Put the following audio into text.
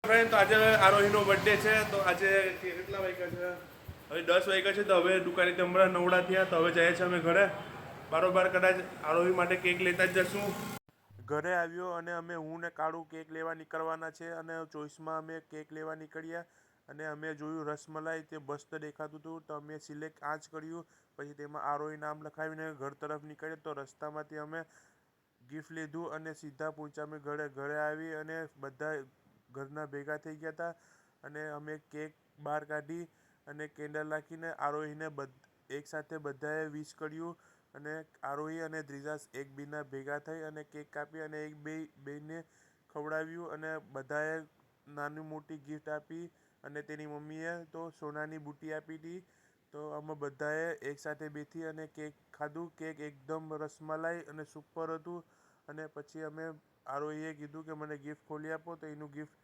Friend, તો આજે આરોહીનો birthday છે. તો આજે કેટલા વાગ્યા છે? હવે 10 વાગ્યા છે. તો હવે દુકાનેથી હમણાં નવડા થયા. તો હવે જઈએ છીએ અમે ઘરે. બારોબાર કદાચ આરોહી માટે કેક લેતા જ જશું. ઘરે આવ્યો અને હું ને કાળુ કેક લેવા નીકળવાના છે. અને ચોઈસમાં અમે કેક લેવા નીકળ્યા અને અમે જોયું રસમલાઈ, તે મસ્ત દેખાતું હતું. તો અમે સિલેક્ટ આ જ કર્યું. પછી તેમાં આરોહી નામ લખાવીને ઘર તરફ નીકળ્યા. તો રસ્તામાંથી અમે ગિફ્ટ લીધું અને સીધા પહોંચ્યા અમે ઘરે આવી અને બધા ઘરના ભેગા થઈ ગયા હતા. અને અમે કેક બહાર કાઢી અને કેન્ડલ રાખીને આરોહીને એકસાથે બધાએ વિશ કર્યું. અને આરોહી અને દ્રિજાસ એકબીના ભેગા થઈ અને કેક કાપી અને બેયને ખવડાવ્યું. અને બધાએ નાની મોટી ગિફ્ટ આપી. અને તેની મમ્મીએ તો સોનાની બુટ્ટી આપી હતી. તો અમે બધાએ એકસાથે બેસી અને કેક ખાધું. કેક એકદમ રસમલાઈ અને સુપર હતું. અને પછી આરોહીએ કીધું કે મને ગિફ્ટ ખોલી આપો. તો એનું ગિફ્ટ